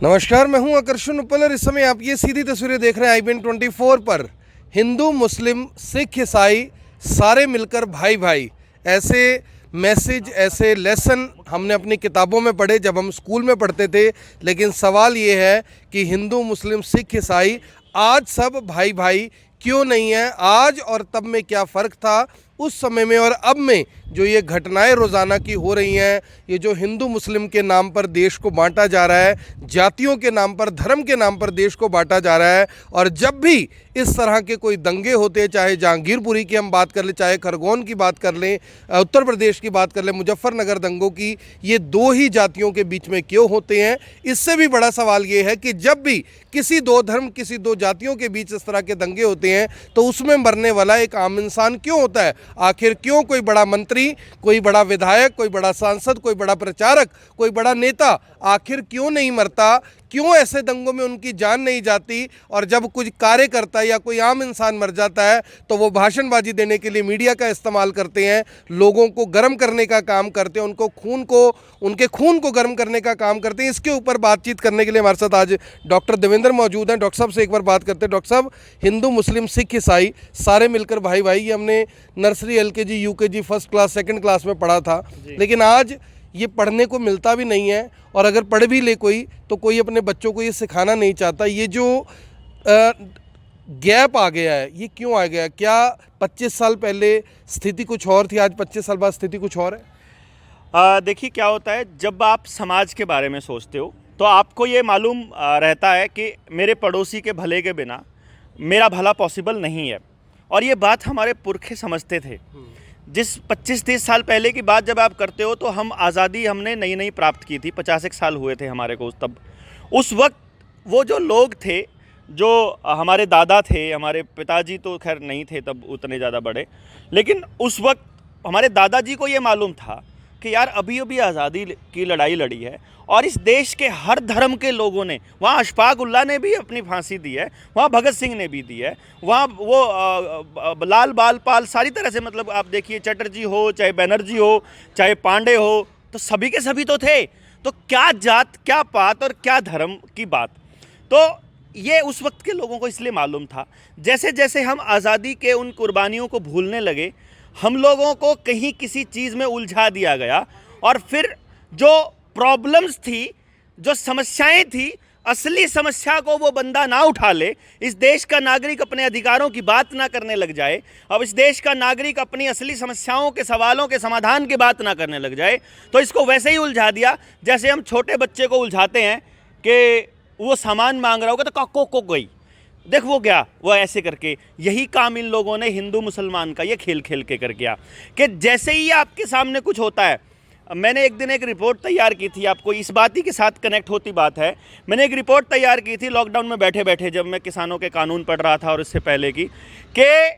नमस्कार, मैं हूं आकर्षण उपल और इस समय आप ये सीधी तस्वीरें देख रहे हैं IBN 24 पर। हिंदू, मुस्लिम, सिख, ईसाई सारे मिलकर भाई भाई, ऐसे मैसेज, ऐसे लेसन हमने अपनी किताबों में पढ़े जब हम स्कूल में पढ़ते थे। लेकिन सवाल ये है कि हिंदू, मुस्लिम, सिख, ईसाई आज सब भाई भाई क्यों नहीं है? आज और तब में क्या फ़र्क था? उस समय में और अब में जो ये घटनाएं रोज़ाना की हो रही हैं, ये जो हिंदू मुस्लिम के नाम पर देश को बांटा जा रहा है, जातियों के नाम पर, धर्म के नाम पर देश को बांटा जा रहा है। और जब भी इस तरह के कोई दंगे होते हैं, चाहे जहांगीरपुरी की हम बात कर लें, चाहे खरगोन की बात कर लें, उत्तर प्रदेश की बात कर लें, मुजफ्फरनगर दंगों की, ये दो ही जातियों के बीच में क्यों होते हैं? इससे भी बड़ा सवाल ये है कि जब भी किसी दो धर्म, किसी दो जातियों के बीच इस तरह के दंगे होते हैं तो उसमें मरने वाला एक आम इंसान क्यों होता है? आखिर क्यों कोई बड़ा मंत्री, कोई बड़ा विधायक, कोई बड़ा सांसद, कोई बड़ा प्रचारक, कोई बड़ा नेता आखिर क्यों नहीं मरता? क्यों ऐसे दंगों में उनकी जान नहीं जाती? और जब कुछ कार्य करता है या कोई आम इंसान मर जाता है तो वो भाषणबाजी देने के लिए मीडिया का इस्तेमाल करते हैं, लोगों को गर्म करने का काम करते हैं, उनके खून को गर्म करने का काम करते हैं। इसके ऊपर बातचीत करने के लिए हमारे साथ आज डॉक्टर देवेंद्र मौजूद हैं। डॉक्टर साहब से एक बार बात करते हैं। डॉक्टर साहब, हिंदू, मुस्लिम, सिख, ईसाई सारे मिलकर भाई भाई, ये हमने nursery, LKG, UKG, first class, second class में पढ़ा था, लेकिन आज ये पढ़ने को मिलता भी नहीं है। और अगर पढ़ भी ले कोई तो कोई अपने बच्चों को ये सिखाना नहीं चाहता। ये जो गैप आ गया है, ये क्यों आ गया? क्या 25 साल पहले स्थिति कुछ और थी, आज 25 साल बाद स्थिति कुछ और है? देखिए क्या होता है, जब आप समाज के बारे में सोचते हो तो आपको ये मालूम रहता है कि मेरे पड़ोसी के भले के बिना मेरा भला पॉसिबल नहीं है। और ये बात हमारे पुरखे समझते थे। जिस 25-30 साल पहले की बात जब आप करते हो तो हम आज़ादी हमने नई नई प्राप्त की थी, 50 साल हुए थे हमारे को तब। उस वक्त वो जो लोग थे, जो हमारे दादा थे, हमारे पिताजी तो खैर नहीं थे तब उतने ज़्यादा बड़े, लेकिन उस वक्त हमारे दादाजी को ये मालूम था कि यार अभी अभी आज़ादी की लड़ाई लड़ी है और इस देश के हर धर्म के लोगों ने, वहाँ अशफाक उल्लाह ने भी अपनी फांसी दी है, वहाँ भगत सिंह ने भी दी है, वहाँ वो लाल बाल पाल, सारी तरह से, मतलब आप देखिए चटर्जी हो, चाहे बनर्जी हो, चाहे पांडे हो, तो सभी के सभी तो थे। तो क्या जात, क्या पात और क्या धर्म की बात। तो ये उस वक्त के लोगों को इसलिए मालूम था। जैसे जैसे हम आज़ादी के उन कुर्बानियों को भूलने लगे, हम लोगों को कहीं किसी चीज़ में उलझा दिया गया और फिर जो प्रॉब्लम्स थी, जो समस्याएं थी, असली समस्या को वो बंदा ना उठा ले, इस देश का नागरिक अपने अधिकारों की बात ना करने लग जाए, अब इस देश का नागरिक अपनी असली समस्याओं के, सवालों के समाधान की बात ना करने लग जाए, तो इसको वैसे ही उलझा दिया जैसे हम छोटे बच्चे को उलझाते हैं कि वो सामान मांग रहा होगा तो को गई, देख वो गया, वो ऐसे करके। यही काम इन लोगों ने हिंदू मुसलमान का ये खेल खेल के कर गया कि जैसे ही आपके सामने कुछ होता है। मैंने एक दिन एक रिपोर्ट तैयार की थी, आपको इस बात ही के साथ कनेक्ट होती बात है। मैंने एक रिपोर्ट तैयार की थी लॉकडाउन में बैठे बैठे, जब मैं किसानों के कानून पढ़ रहा था और इससे पहले की, कि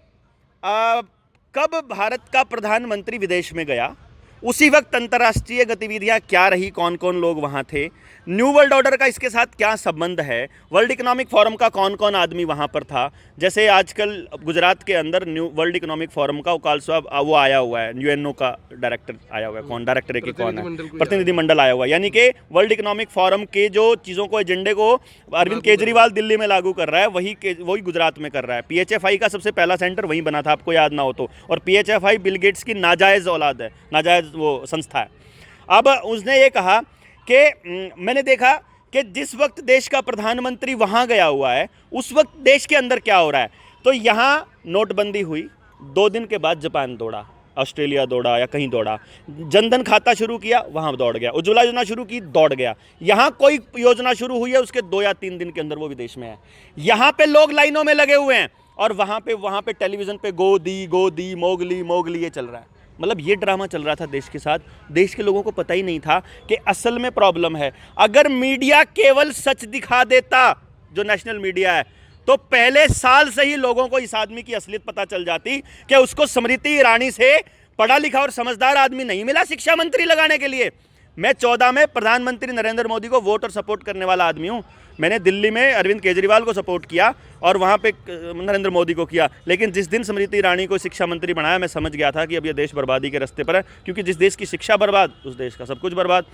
कब भारत का प्रधानमंत्री विदेश में गया, उसी वक्त अंतर्राष्ट्रीय गतिविधियां क्या रही, कौन कौन लोग वहां थे, न्यू वर्ल्ड ऑर्डर का इसके साथ क्या संबंध है, वर्ल्ड इकोनॉमिक फोरम का कौन कौन आदमी वहां पर था। जैसे आजकल गुजरात के अंदर न्यू वर्ल्ड इकोनॉमिक फोरम का वो आया हुआ है, UNO का डायरेक्टर आया हुआ है। कौन डायरेक्टर है कि कौन है? प्रतिनिधिमंडल आया हुआ है। यानी कि वर्ल्ड इकोनॉमिक फोरम के जो चीज़ों को, एजेंडे को अरविंद केजरीवाल दिल्ली में लागू कर रहा है, वही गुजरात में कर रहा है। PHFI का सबसे पहला सेंटर वहीं बना था, आपको याद ना हो तो। और PHFI बिल गेट्स की नाजायज़ औलाद है, नाजायज़ वो संस्था है। अब उसने ये कहा कि मैंने देखा कि जिस वक्त देश का प्रधानमंत्री वहाँ गया हुआ है, उस वक्त देश के अंदर क्या हो रहा है। तो यहाँ नोटबंदी हुई, 2 दिन के बाद जापान दौड़ा, ऑस्ट्रेलिया दौड़ा या कहीं दौड़ा, जनधन खाता शुरू किया, वहाँ दौड़ गया, उज्ज्वला योजना शुरू की, दौड़ गया। यहाँ कोई योजना शुरू हुई है, उसके 2 या 3 दिन के अंदर वो विदेश में है। यहाँ पे लोग लाइनों में लगे हुए हैं और वहाँ पे टेलीविज़न पे गोदी मोगली ये चल रहा है। मतलब ये ड्रामा चल रहा था देश के साथ। देश के लोगों को पता ही नहीं था कि असल में प्रॉब्लम है। अगर मीडिया केवल सच दिखा देता, जो नेशनल मीडिया है, तो पहले साल से ही लोगों को इस आदमी की असलियत पता चल जाती कि उसको स्मृति ईरानी से पढ़ा लिखा और समझदार आदमी नहीं मिला शिक्षा मंत्री लगाने के लिए। मैं 14 में प्रधानमंत्री नरेंद्र मोदी को वोट और सपोर्ट करने वाला आदमी हूँ। मैंने दिल्ली में अरविंद केजरीवाल को सपोर्ट किया और वहाँ पे नरेंद्र मोदी को किया, लेकिन जिस दिन स्मृति ईरानी को शिक्षा मंत्री बनाया, मैं समझ गया था कि अब यह देश बर्बादी के रास्ते पर है, क्योंकि जिस देश की शिक्षा बर्बाद, उस देश का सब कुछ बर्बाद।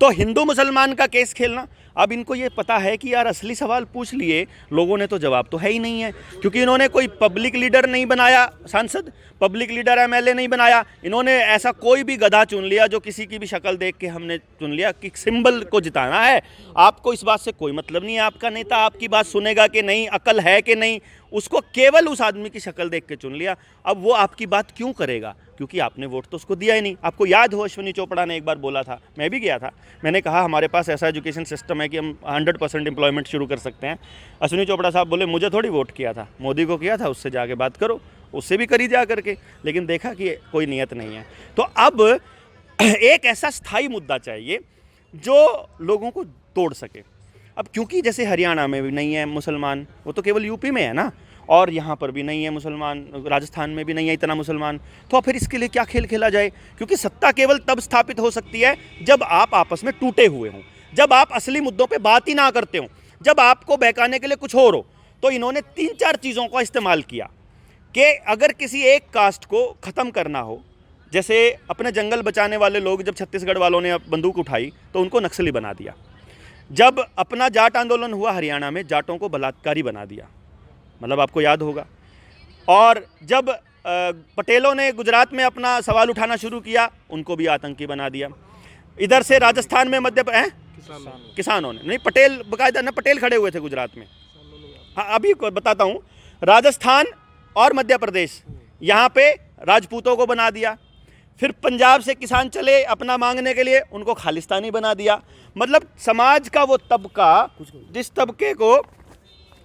तो हिंदू मुसलमान का केस खेलना, अब इनको ये पता है कि यार असली सवाल पूछ लिए लोगों ने तो जवाब तो है ही नहीं है, क्योंकि इन्होंने कोई पब्लिक लीडर नहीं बनाया, सांसद, पब्लिक लीडर एमएलए नहीं बनाया, इन्होंने ऐसा कोई भी गधा चुन लिया जो किसी की भी शक्ल देख के हमने चुन लिया कि सिंबल को जिताना है। आपको इस बात से कोई मतलब नहीं है आपका नेता आपकी बात सुनेगा कि नहीं, अकल है कि नहीं, उसको केवल उस आदमी की शक्ल देख के चुन लिया। अब वो आपकी बात क्यों करेगा, क्योंकि आपने वोट तो उसको दिया ही नहीं। आपको याद हो अश्विनी चोपड़ा ने एक बार बोला था, मैं भी गया था, मैंने कहा हमारे पास ऐसा एजुकेशन सिस्टम है कि हम 100% एम्प्लॉयमेंट शुरू कर सकते हैं। अश्विनी चोपड़ा साहब बोले मुझे थोड़ी वोट किया था, मोदी को किया था, उससे जाके बात करो, उससे भी करी जा करके, लेकिन देखा कि कोई नियत नहीं है। तो अब एक ऐसा स्थायी मुद्दा चाहिए जो लोगों को तोड़ सके। अब क्योंकि जैसे हरियाणा में भी नहीं है मुसलमान, वो तो केवल यूपी में है ना, और यहाँ पर भी नहीं है मुसलमान, राजस्थान में भी नहीं है इतना मुसलमान, तो फिर इसके लिए क्या खेल खेला जाए? क्योंकि सत्ता केवल तब स्थापित हो सकती है जब आप आपस में टूटे हुए हों, जब आप असली मुद्दों पे बात ही ना करते हों, जब आपको बहकाने के लिए कुछ और हो। तो इन्होंने 3-4 चीज़ों का इस्तेमाल किया कि अगर किसी एक कास्ट को ख़त्म करना हो, जैसे अपने जंगल बचाने वाले लोग जब छत्तीसगढ़ वालों ने बंदूक उठाई तो उनको नक्सली बना दिया। जब अपना जाट आंदोलन हुआ हरियाणा में, जाटों को बलात्कारी बना दिया, मतलब आपको याद होगा। और जब पटेलों ने गुजरात में अपना सवाल उठाना शुरू किया, उनको भी आतंकी बना दिया। इधर से राजस्थान में किसानों ने नहीं, पटेल बाकायदा ना, पटेल खड़े हुए थे गुजरात में। हाँ, अभी बताता हूँ, राजस्थान और मध्य प्रदेश, यहाँ पे राजपूतों को बना दिया। फिर पंजाब से किसान चले अपना मांगने के लिए, उनको खालिस्तानी बना दिया। मतलब समाज का वो तबका, जिस तबके को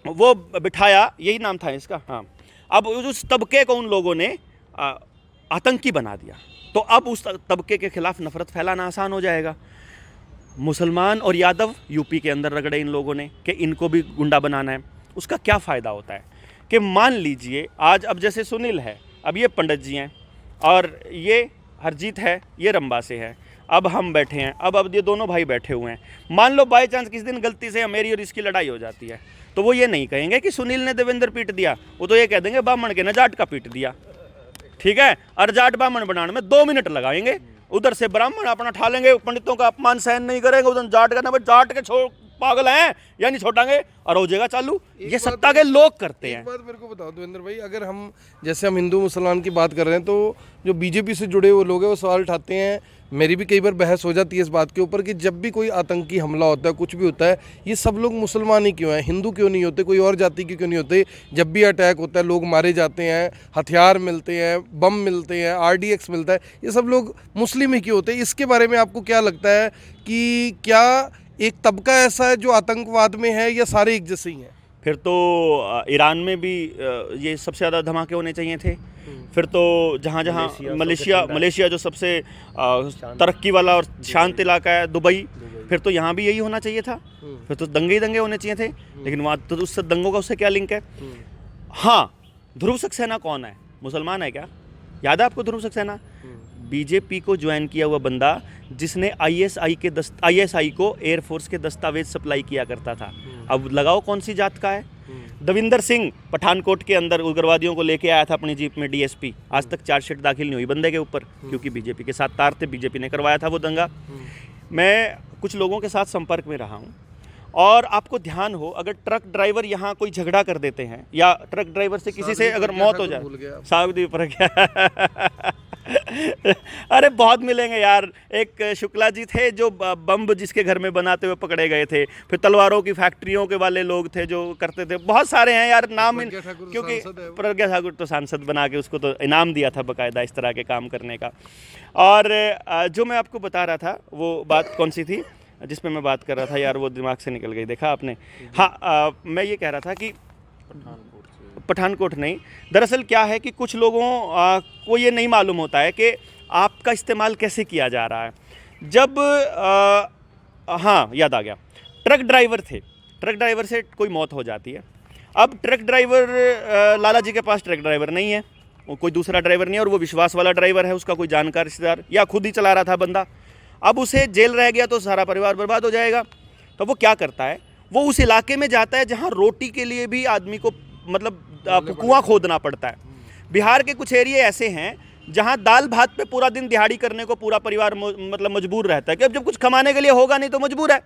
वो बिठाया, यही नाम था इसका, हाँ, अब उस तबके को उन लोगों ने आतंकी बना दिया। तो अब उस तबके के खिलाफ नफरत फैलाना आसान हो जाएगा। मुसलमान और यादव यूपी के अंदर रगड़े इन लोगों ने कि इनको भी गुंडा बनाना है। उसका क्या फ़ायदा होता है कि मान लीजिए आज, अब जैसे सुनील है, अब ये पंडित जी हैं और ये हरजीत है, ये रंबा से है, अब हम बैठे हैं, अब ये दोनों भाई बैठे हुए हैं। मान लो बाई चांस किसी दिन गलती से मेरी और इसकी लड़ाई हो जाती है, तो वो ये नहीं कहेंगे कि सुनील ने देवेंद्र पीट दिया, वो तो ये कह देंगे बामण के ने जाट का पीट दिया, ठीक है। और जाट बामण बनाने में 2 मिनट लगाएंगे, उधर से ब्राह्मण अपना ठा लेंगे, पंडितों का अपमान सहन नहीं करेंगे, उधर जाट का ना, जाट के पागल हैं या नहीं छोड़ांगे, और हो जाएगा चालू। ये सत्ता के लोग करते हैं। एक बात मेरे को बताओ देवेंद्र भाई, अगर हम जैसे हम हिंदू मुसलमान की बात कर रहे हैं, तो जो बीजेपी से जुड़े हुए लोग हैं वो सवाल उठाते हैं, मेरी भी कई बार बहस हो जाती है इस बात के ऊपर कि जब भी कोई आतंकी हमला होता है, कुछ भी होता है, ये सब लोग मुसलमान ही क्यों हैं, हिंदू क्यों नहीं होते, कोई और जाति के क्यों नहीं होते? जब भी अटैक होता है लोग मारे जाते हैं, हथियार मिलते हैं, बम मिलते हैं, RDX मिलता है, ये सब लोग मुस्लिम ही क्यों होते हैं? इसके बारे में आपको क्या लगता है कि क्या एक तबका ऐसा है जो आतंकवाद में है, या सारे एक जैसे ही हैं? फिर तो ईरान में भी ये सबसे ज़्यादा धमाके होने चाहिए थे। फिर तो जहाँ जहाँ मलेशिया जो सबसे तरक्की वाला और शांत इलाका है, दुबई, फिर तो यहाँ भी यही होना चाहिए था। फिर तो दंगे ही दंगे होने चाहिए थे, लेकिन वहाँ तो उससे दंगों का उससे क्या लिंक है? हाँ, ध्रुव सक्सेना कौन है? मुसलमान है क्या? याद है आपको ध्रुव सक्सेना? बीजेपी को ज्वाइन किया हुआ बंदा जिसने ISI को एयरफोर्स के दस्तावेज सप्लाई किया करता था। अब लगाओ कौन सी जात का है? दविंदर सिंह पठानकोट के अंदर उग्रवादियों को लेके आया था अपनी जीप में, DSP, आज तक चार्जशीट दाखिल नहीं हुई बंदे के ऊपर, क्योंकि बीजेपी के साथ तार थे, बीजेपी ने करवाया था वो दंगा। मैं कुछ लोगों के साथ संपर्क में रहा हूँ, और आपको ध्यान हो, अगर ट्रक ड्राइवर यहाँ कोई झगड़ा कर देते हैं, या ट्रक ड्राइवर से किसी से अगर मौत हो जाए, सावधी पर गया अरे बहुत मिलेंगे यार। एक शुक्ला जी थे जो बम जिसके घर में बनाते हुए पकड़े गए थे, फिर तलवारों की फैक्ट्रियों के वाले लोग थे जो करते थे, बहुत सारे हैं यार नाम, क्योंकि प्रज्ञा ठाकुर तो सांसद बना के उसको तो इनाम दिया था बाकायदा इस तरह के काम करने का। और जो मैं आपको बता रहा था वो बात कौन सी थी जिस पे मैं बात कर रहा था यार, वो दिमाग से निकल गई, देखा आपने? हाँ, मैं ये कह रहा था कि पठानकोट नहीं, दरअसल क्या है कि कुछ लोगों को ये नहीं मालूम होता है कि आपका इस्तेमाल कैसे किया जा रहा है। जब हाँ, याद आ गया, ट्रक ड्राइवर थे, ट्रक ड्राइवर से कोई मौत हो जाती है। अब ट्रक ड्राइवर, लाला जी के पास ट्रक ड्राइवर नहीं है, वो कोई दूसरा ड्राइवर नहीं है, और वो विश्वास वाला ड्राइवर है, उसका कोई जानकार रिश्तेदार, या खुद ही चला रहा था बंदा। अब उसे जेल रह गया तो सारा परिवार बर्बाद हो जाएगा। तो वो क्या करता है, वो उस इलाके में जाता है जहाँ रोटी के लिए भी आदमी को मतलब कुआं खोदना पड़ता है। बिहार के कुछ एरिया ऐसे हैं जहां दाल भात पे पूरा दिन दिहाड़ी करने को पूरा परिवार मतलब मजबूर रहता है कि अब जब कुछ कमाने के लिए होगा नहीं तो मजबूर है।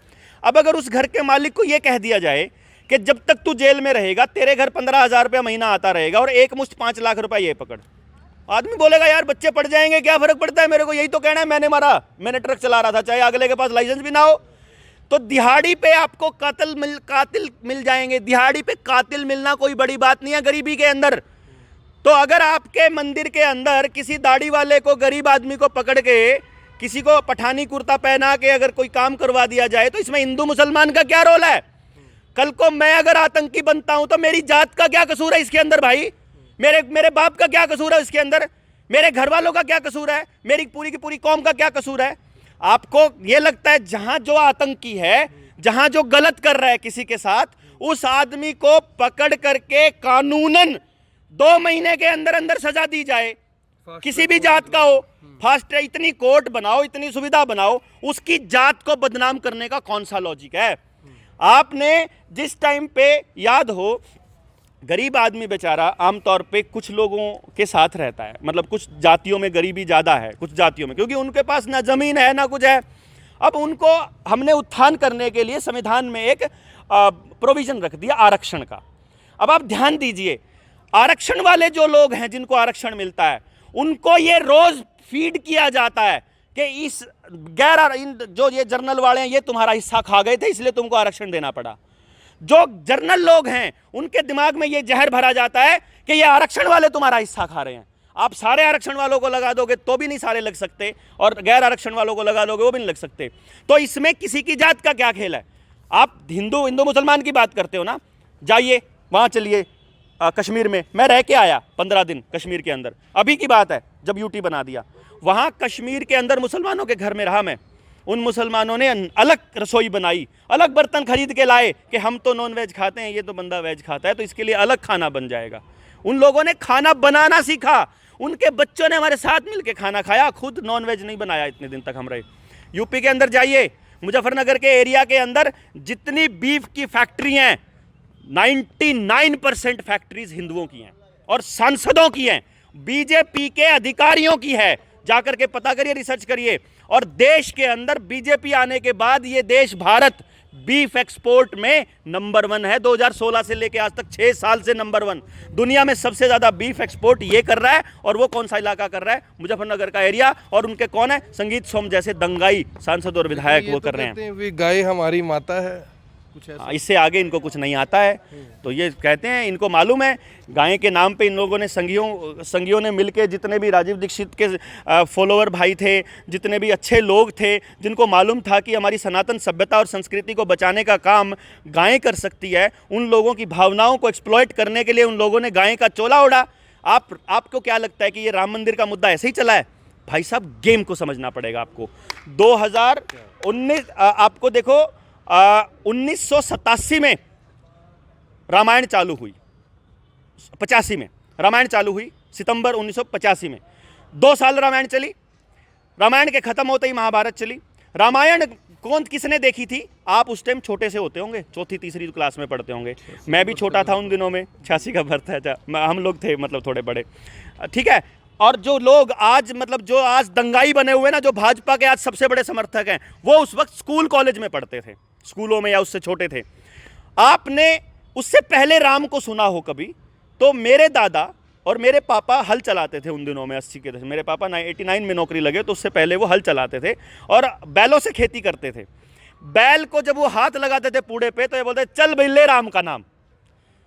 अब अगर उस घर के मालिक को यह कह दिया जाए कि जब तक तू जेल में रहेगा तेरे घर 15,000 रुपया महीना आता रहेगा और एक मुश्त 5 लाख रुपया ये पकड़, आदमी बोलेगा यार बच्चे पढ़ जाएंगे, क्या फर्क पड़ता है मेरे को, यही तो कहना है, मैंने मारा, मैंने ट्रक चला रहा था, चाहे अगले के पास लाइसेंस भी ना हो। तो दिहाड़ी पे आपको कातिल मिल जाएंगे। दिहाड़ी पे कातिल मिलना कोई बड़ी बात नहीं है गरीबी के अंदर। तो अगर आपके मंदिर के अंदर किसी दाढ़ी वाले को, गरीब आदमी को पकड़ के किसी को पठानी कुर्ता पहना के अगर कोई काम करवा दिया जाए तो इसमें हिंदू मुसलमान का क्या रोल है? कल को मैं अगर आतंकी बनता हूं तो मेरी जात का क्या कसूर है इसके अंदर भाई? मेरे बाप का क्या कसूर है इसके अंदर? मेरे घर वालों का क्या कसूर है? मेरी पूरी की पूरी कौम का क्या कसूर है? आपको ये लगता है जहां जो आतंकी है, जहां जो गलत कर रहा है किसी के साथ, उस आदमी को पकड़ करके कानूनन 2 महीने के अंदर अंदर सजा दी जाए, किसी भी जात का हो, फास्ट ट्रैक, इतनी कोर्ट बनाओ, इतनी सुविधा बनाओ, उसकी जात को बदनाम करने का कौन सा लॉजिक है? आपने जिस टाइम पे याद हो, गरीब आदमी बेचारा आमतौर पे कुछ लोगों के साथ रहता है, मतलब कुछ जातियों में गरीबी ज़्यादा है, कुछ जातियों में, क्योंकि उनके पास ना ज़मीन है ना कुछ है। अब उनको हमने उत्थान करने के लिए संविधान में एक प्रोविज़न रख दिया आरक्षण का। अब आप ध्यान दीजिए, आरक्षण वाले जो लोग हैं जिनको आरक्षण मिलता है, उनको ये रोज़ फीड किया जाता है कि इस जो ये जर्नल वाले हैं ये तुम्हारा हिस्सा खा गए थे इसलिए तुमको आरक्षण देना पड़ा। जो जर्नल लोग हैं उनके दिमाग में ये जहर भरा जाता है कि ये आरक्षण वाले तुम्हारा हिस्सा खा रहे हैं। आप सारे आरक्षण वालों को लगा दोगे तो भी नहीं सारे लग सकते, और गैर आरक्षण वालों को लगा दोगे वो भी नहीं लग सकते। तो इसमें किसी की जात का क्या खेल है? आप हिंदू मुसलमान की बात करते हो ना, जाइए वहाँ चलिए कश्मीर में, मैं रह के आया 15 दिन कश्मीर के अंदर, अभी की बात है जब यूटी बना दिया। वहाँ कश्मीर के अंदर मुसलमानों के घर में रहा मैं, उन मुसलमानों ने अलग रसोई बनाई, अलग बर्तन खरीद के लाए कि हम तो नॉन वेज खाते हैं, ये तो बंदा वेज खाता है, तो इसके लिए अलग खाना बन जाएगा। उन लोगों ने खाना बनाना सीखा, उनके बच्चों ने हमारे साथ मिलकर खाना खाया, खुद नॉन वेज नहीं बनाया इतने दिन तक हम रहे। यूपी के अंदर जाइए, मुजफ्फरनगर के एरिया के अंदर जितनी बीफ की फैक्ट्री हैं, 99% फैक्ट्रीज हिंदुओं की हैं और सांसदों की हैं, बीजेपी के अधिकारियों की है। जाकर के पता करिए, रिसर्च करिए। और देश के अंदर बीजेपी आने के बाद ये देश भारत बीफ एक्सपोर्ट में नंबर 1 है। 2016 से लेके आज तक 6 साल से नंबर 1 दुनिया में सबसे ज्यादा बीफ एक्सपोर्ट ये कर रहा है। और वो कौन सा इलाका कर रहा है? मुजफ्फरनगर का एरिया। और उनके कौन है? संगीत सोम जैसे दंगाई सांसद और विधायक वो कर रहे हैं। गाय हमारी माता है, कुछ ऐसा। इससे आगे इनको कुछ नहीं आता है। तो ये कहते हैं, इनको मालूम है गाय के नाम पे इन लोगों ने संगियों ने मिलके, जितने भी राजीव दीक्षित के फॉलोअर भाई थे, जितने भी अच्छे लोग थे, जिनको मालूम था कि हमारी सनातन सभ्यता और संस्कृति को बचाने का काम गाय कर सकती है, उन लोगों की भावनाओं को एक्सप्लॉइट करने के लिए उन लोगों ने गाय का चोला ओढ़ा। आपको क्या लगता है कि ये राम मंदिर का मुद्दा ऐसे ही चला है? भाई साहब, गेम को समझना पड़ेगा आपको। 2019 आपको देखो, 1987 में रामायण चालू हुई, 85 में रामायण चालू हुई, सितंबर 1985 में 2 साल रामायण चली। रामायण के खत्म होते ही महाभारत चली। रामायण किसने देखी थी? आप उस टाइम छोटे से होते होंगे, 4th-3री क्लास में पढ़ते होंगे। मैं भी छोटा था उन दिनों में, 86 का बर्थ है। हम लोग थे मतलब थोड़े बड़े, ठीक है। और जो लोग आज मतलब जो आज दंगाई बने हुए ना, जो भाजपा के आज सबसे बड़े समर्थक हैं, वो उस वक्त स्कूल कॉलेज में पढ़ते थे, स्कूलों में, या उससे छोटे थे। आपने उससे पहले राम को सुना हो कभी? तो मेरे दादा और मेरे पापा हल चलाते थे उन दिनों में, 80 के दशक। मेरे पापा 89 में नौकरी लगे, तो उससे पहले वो हल चलाते थे और बैलों से खेती करते थे। बैल को जब वो हाथ लगाते थे पूड़े पे, तो ये बोलते चल भाई ले राम का नाम,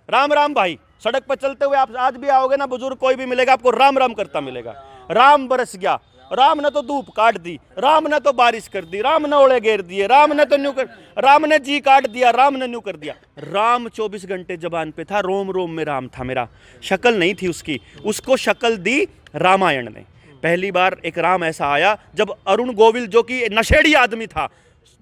राम राम भाई। सड़क पर चलते हुए आप आज भी आओगे ना, बुजुर्ग कोई भी मिलेगा आपको राम राम करता मिलेगा। राम बरस गया, राम ने तो धूप काट दी, राम ने तो बारिश कर दी, राम ने ओले घेर दिए, राम ने तो न्यू कर, राम ने जी काट दिया, राम ने न्यू कर दिया। राम 24 घंटे जबान पे था, रोम रोम में राम था मेरा। शक्ल नहीं थी उसकी, उसको शक्ल दी रामायण ने। पहली बार एक राम ऐसा आया जब अरुण गोविल, जो कि नशेड़ी आदमी था,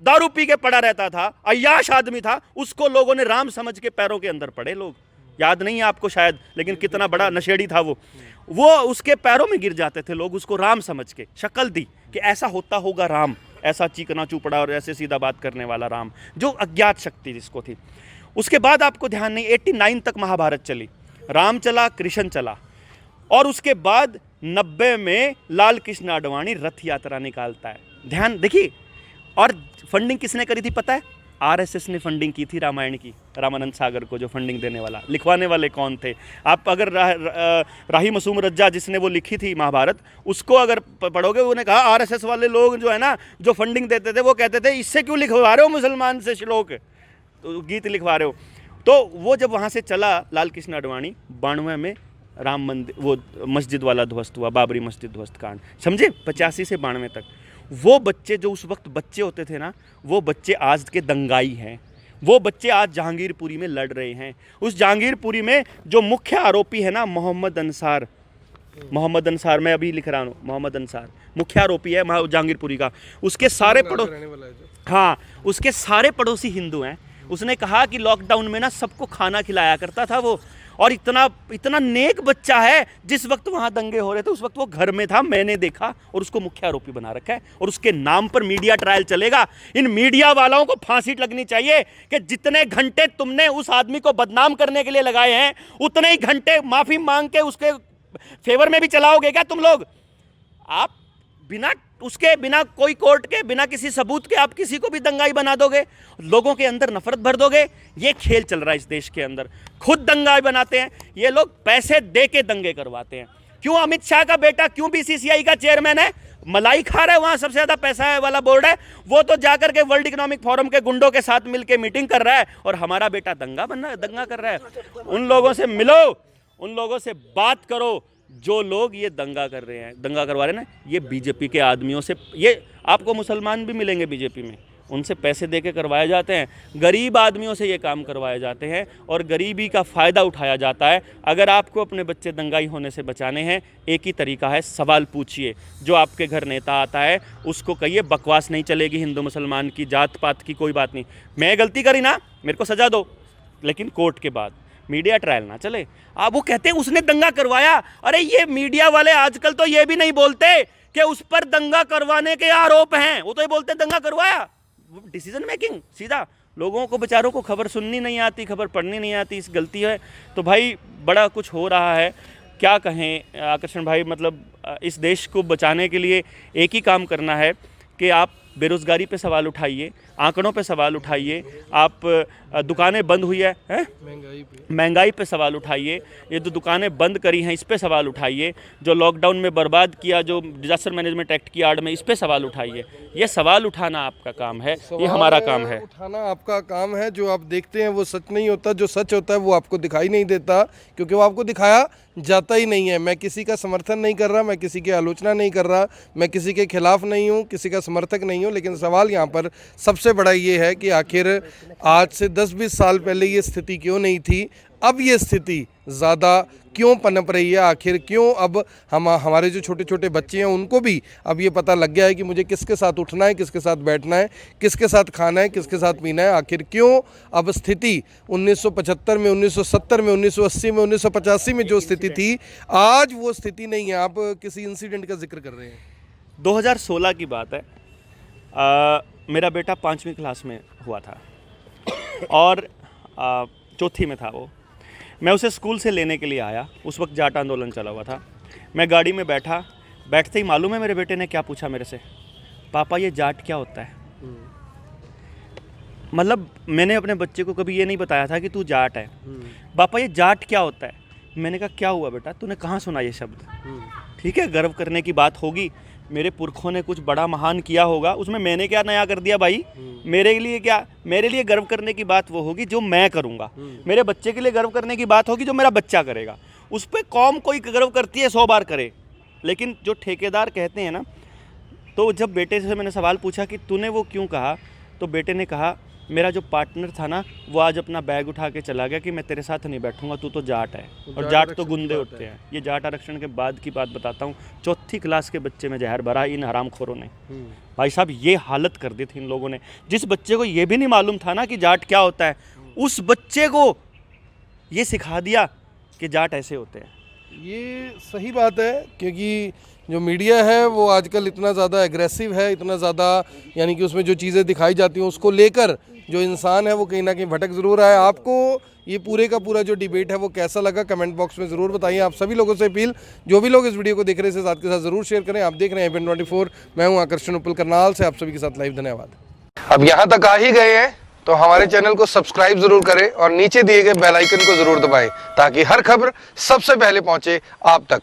दारू पी के पड़ा रहता था, अय्याश आदमी था, उसको लोगों ने राम समझ के पैरों के अंदर पड़े। लोग याद नहीं है आपको शायद, लेकिन कितना बड़ा नशेड़ी था वो उसके पैरों में गिर जाते थे लोग, उसको राम समझ के। शक्ल दी कि ऐसा होता होगा राम, ऐसा चीकना चूपड़ा और ऐसे सीधा बात करने वाला राम, जो अज्ञात शक्ति जिसको थी। उसके बाद आपको ध्यान नहीं, 89 तक महाभारत चली, राम चला, कृष्ण चला। और उसके बाद 90 में लाल कृष्ण आडवाणी रथ यात्रा निकालता है। ध्यान देखिए, और फंडिंग किसने करी थी पता है? आरएसएस ने फंडिंग की थी रामायण की। रामानंद सागर को जो फंडिंग देने वाला, लिखवाने वाले कौन थे? आप अगर राही मसूम रज्जा जिसने वो लिखी थी महाभारत, उसको अगर पढ़ोगे, उन्होंने कहा आरएसएस वाले लोग जो है ना, जो फंडिंग देते थे, वो कहते थे इससे क्यों लिखवा रहे हो मुसलमान से श्लोक, तो गीत लिखवा रहे हो। तो वो जब वहाँ से चला लाल कृष्ण आडवाणी, 92 में राम मंदिर, वो मस्जिद वाला ध्वस्त हुआ, बाबरी मस्जिद ध्वस्त कांड, समझे? 85 से 92 तक वो बच्चे जो उस वक्त बच्चे होते थे ना, वो बच्चे आज के दंगाई हैं। वो बच्चे आज जहांगीरपुरी में लड़ रहे हैं। उस जहांगीरपुरी में जो मुख्य आरोपी है ना, मोहम्मद अंसार, मैं अभी लिख रहा हूँ, मोहम्मद अंसार मुख्य आरोपी है जहांगीरपुरी का। उसके सारे उसके सारे पड़ोसी हिंदू हैं। उसने कहा कि लॉकडाउन में ना सबको खाना खिलाया करता था वो, और इतना नेक बच्चा है। जिस वक्त वहाँ दंगे हो रहे थे उस वक्त वो घर में था, मैंने देखा, और उसको मुख्य आरोपी बना रखा है। और उसके नाम पर मीडिया ट्रायल चलेगा। इन मीडिया वालों को फांसी लगनी चाहिए कि जितने घंटे तुमने उस आदमी को बदनाम करने के लिए लगाए हैं, उतने ही घंटे माफ़ी मांग के उसके फेवर में भी चलाओगे क्या तुम लोग? आप बिना कोई कोर्ट के, बिना किसी सबूत के आप किसी को भी दंगाई बना दोगे, लोगों के अंदर नफरत भर दोगे। ये खेल चल रहा है इस देश के अंदर। खुद दंगाई बनाते हैं ये लोग, पैसे दे के दंगे करवाते हैं। क्यों अमित शाह का बेटा, क्यों बीसीसीआई का चेयरमैन है, मलाई खा रहा है, वहाँ सबसे ज़्यादा पैसा वाला बोर्ड है, वो तो जाकर के वर्ल्ड इकोनॉमिक फोरम के गुंडों के साथ मिलकर मीटिंग कर रहा है, और हमारा बेटा दंगा कर रहा है। उन लोगों से मिलो, उन लोगों से बात करो जो लोग ये दंगा कर रहे हैं, दंगा करवा रहे हैं ना, ये बीजेपी के आदमियों से। ये आपको मुसलमान भी मिलेंगे बीजेपी में, उनसे पैसे दे के करवाए जाते हैं। गरीब आदमियों से ये काम करवाए जाते हैं और गरीबी का फ़ायदा उठाया जाता है। अगर आपको अपने बच्चे दंगाई होने से बचाने हैं, एक ही तरीका है, सवाल पूछिए। जो आपके घर नेता आता है उसको कहिए बकवास नहीं चलेगी, हिंदू मुसलमान की जात पात की कोई बात नहीं। मैं गलती करी ना, मेरे को सज़ा दो, लेकिन कोर्ट के बाद, मीडिया ट्रायल ना चले। आप वो कहते हैं उसने दंगा करवाया। अरे ये मीडिया वाले आजकल तो ये भी नहीं बोलते कि उस पर दंगा करवाने के आरोप हैं, वो तो ये बोलते दंगा करवाया। डिसीजन मेकिंग सीधा, लोगों को बेचारों को खबर सुननी नहीं आती, खबर पढ़नी नहीं आती, इस गलती है। तो भाई बड़ा कुछ हो रहा है, क्या कहें आकर्षण भाई। मतलब इस देश को बचाने के लिए एक ही काम करना है कि आप बेरोज़गारी पे सवाल उठाइए, आंकड़ों पे सवाल उठाइए, आप दुकानें बंद हुई है महंगाई पे सवाल उठाइए, ये जो दुकानें बंद करी हैं इस पे सवाल उठाइए, जो लॉकडाउन में बर्बाद किया, जो डिजास्टर मैनेजमेंट एक्ट की आड़ में, इस पे सवाल उठाइए। ये सवाल उठाना आपका काम है, ये हमारा काम है। उठाना आपका काम है। जो आप देखते हैं वो सच नहीं होता, जो सच होता है वो आपको दिखाई नहीं देता, क्योंकि वो आपको दिखाया जाता ही नहीं है। मैं किसी का समर्थन नहीं कर रहा, मैं किसी की आलोचना नहीं कर रहा, मैं किसी के खिलाफ नहीं हूँ, किसी का समर्थक नहीं हूँ, लेकिन सवाल यहाँ पर सबसे बड़ा ये है कि आखिर आज से 10-20 साल पहले ये स्थिति क्यों नहीं थी, अब ये स्थिति ज़्यादा क्यों पनप रही है? आखिर क्यों अब हमारे जो छोटे छोटे बच्चे हैं उनको भी अब ये पता लग गया है कि मुझे किसके साथ उठना है, किसके साथ बैठना है, किसके साथ खाना है, किसके साथ पीना है? आखिर क्यों अब स्थिति 1975 में, 1970 में, 1980 में, 1985 में जो स्थिति थी, आज वो स्थिति नहीं है? आप किसी इंसिडेंट का जिक्र कर रहे हैं। 2016 की बात है। मेरा बेटा 5वीं क्लास में हुआ था और चौथी में था वो। मैं उसे स्कूल से लेने के लिए आया, उस वक्त जाट आंदोलन चला हुआ था। मैं गाड़ी में बैठा, बैठते ही मालूम है मेरे बेटे ने क्या पूछा मेरे से? पापा ये जाट क्या होता है? मतलब मैंने अपने बच्चे को कभी ये नहीं बताया था कि तू जाट है। पापा ये जाट क्या होता है? मैंने कहा क्या हुआ बेटा, तूने कहाँ सुना ये शब्द? ठीक है, गर्व करने की बात होगी, मेरे पुरखों ने कुछ बड़ा महान किया होगा, उसमें मैंने क्या नया कर दिया भाई? मेरे लिए क्या, मेरे लिए गर्व करने की बात वो होगी जो मैं करूँगा, मेरे बच्चे के लिए गर्व करने की बात होगी जो मेरा बच्चा करेगा। उस पर कौम कोई गर्व करती है 100 बार करे, लेकिन जो ठेकेदार कहते हैं ना, तो जब बेटे से मैंने सवाल पूछा कि तूने वो क्यों कहा, तो बेटे ने कहा मेरा जो पार्टनर था ना वो आज अपना बैग उठा के चला गया कि मैं तेरे साथ नहीं बैठूंगा, तू तो जाट है। और जाट तो गुंडे होते हैं। ये जाट आरक्षण के बाद की बात बताता हूँ। चौथी क्लास के बच्चे में जहर भरा इन हरामखोरों ने। भाई साहब ये हालत कर दी थी इन लोगों ने। जिस बच्चे को ये भी नहीं मालूम था ना कि जाट क्या होता है, उस बच्चे को ये सिखा दिया कि जाट ऐसे होते हैं। ये सही बात है, क्योंकि जो मीडिया है वो आजकल इतना ज़्यादा एग्रेसिव है, इतना ज़्यादा, यानी कि उसमें जो चीज़ें दिखाई जाती हैं उसको लेकर जो इंसान है वो कहीं ना कहीं भटक ज़रूर रहा है। आपको ये पूरे का पूरा जो डिबेट है वो कैसा लगा कमेंट बॉक्स में ज़रूर बताइए। आप सभी लोगों से अपील, जो भी लोग इस वीडियो को देख रहे हैं साथ के साथ ज़रूर शेयर करें। आप देख रहे हैं IBN 24, मैं हूँ आकर्षण उपल करनाल से, आप सभी के साथ लाइव। धन्यवाद। अब यहाँ तक आ ही गए हैं तो हमारे चैनल को सब्सक्राइब जरूर करें और नीचे दिए गए बेल आइकन को जरूर दबाएं ताकि हर खबर सबसे पहले पहुंचे आप तक।